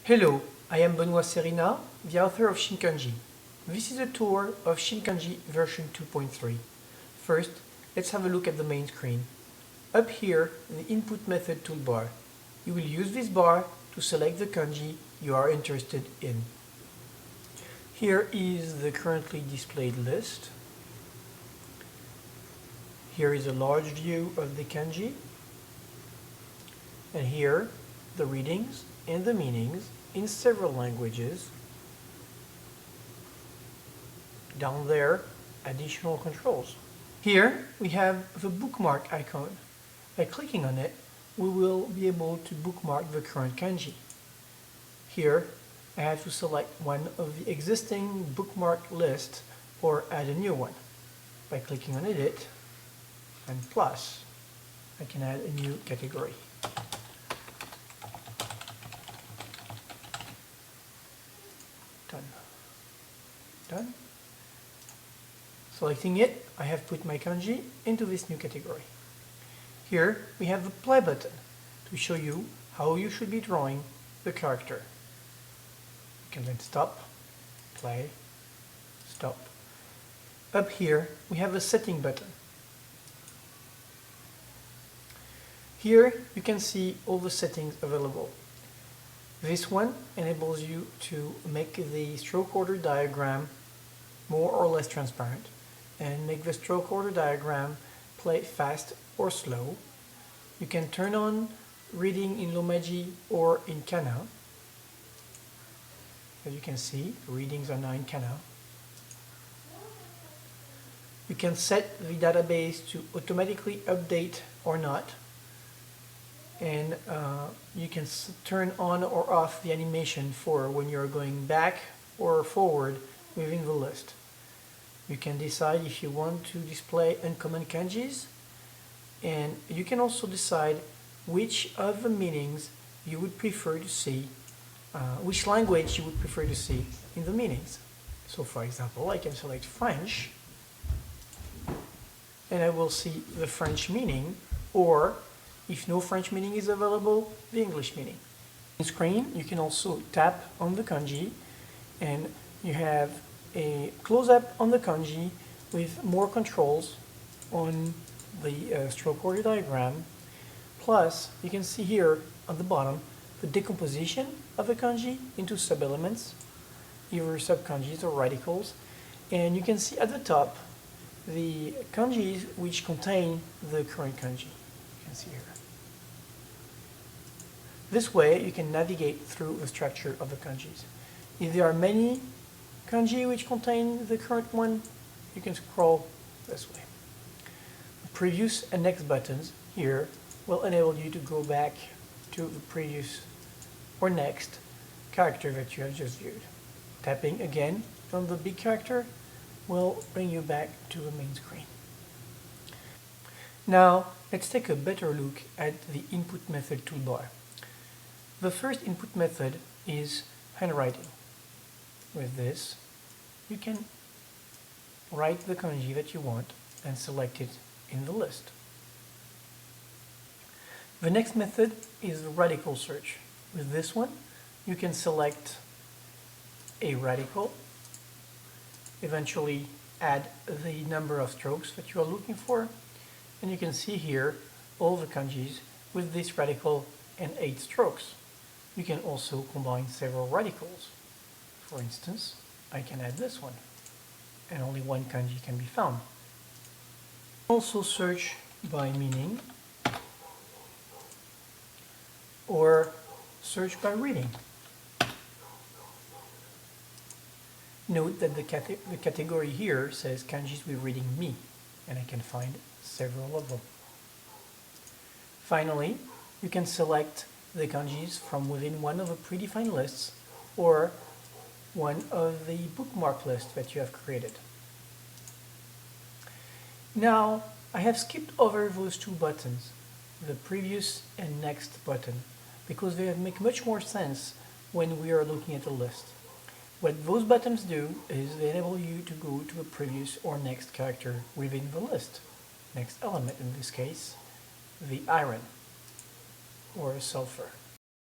Hello, I am Benoit Serina, the author of Shinkanji. This is a tour of Shinkanji version 2.3. First, let's have a look at the main screen. Up here, in the input method toolbar, you will use this bar to select the kanji you are interested in. Here is the currently displayed list. Here is a large view of the kanji. And here, the readings and the meanings in several languages. Down there, additional controls. Here we have the bookmark icon. By clicking on it, we will be able to bookmark the current kanji. Here, I have to select one of the existing bookmark list or add a new one. By clicking on edit and plus, I can add a new category. Done. Selecting it, I have put my kanji into this new category. Here we have the play button to show you how you should be drawing the character. You can then stop, play, stop. Up here we have a setting button. Here you can see all the settings available. This one enables you to make the stroke order diagram more or less transparent and make the stroke order diagram play fast or slow. You can turn on reading in Romaji or in Kana. As you can see, the readings are now in Kana. You can set the database to automatically update or not. And you can turn on or off the animation for when you're going back or forward within the list. You can decide if you want to display uncommon kanjis, and you can also decide which of the meanings you would prefer to see, which language you would prefer to see in the meanings. So for example, I can select French, and I will see the French meaning, or if no French meaning is available, the English meaning. On the screen, you can also tap on the kanji, and you have a close-up on the kanji with more controls on the stroke order diagram. Plus, you can see here on the bottom the decomposition of the kanji into sub-elements, either sub-kanjis or radicals. And you can see at the top the kanjis which contain the current kanji. You can see here. This way you can navigate through the structure of the kanjis. If there are many kanji which contain the current one, you can scroll this way. The previous and next buttons here will enable you to go back to the previous or next character that you have just viewed. Tapping again on the big character will bring you back to the main screen. Now let's take a better look at the input method toolbar. The first input method is handwriting. With this, you can write the kanji that you want and select it in the list. The next method is the radical search. With this one, you can select a radical, eventually add the number of strokes that you are looking for, and you can see here all the kanjis with this radical and 8 strokes. You can also combine several radicals. For instance, I can add this one, and only one kanji can be found. Also search by meaning, or search by reading. Note that the category here says kanjis with reading mi, and I can find several of them. Finally, you can select the kanjis from within one of the predefined lists or one of the bookmark lists that you have created. Now, I have skipped over those two buttons, the previous and next button, because they make much more sense when we are looking at a list. What those buttons do is they enable you to go to a previous or next character within the list. Next element in this case, the iron or sulfur.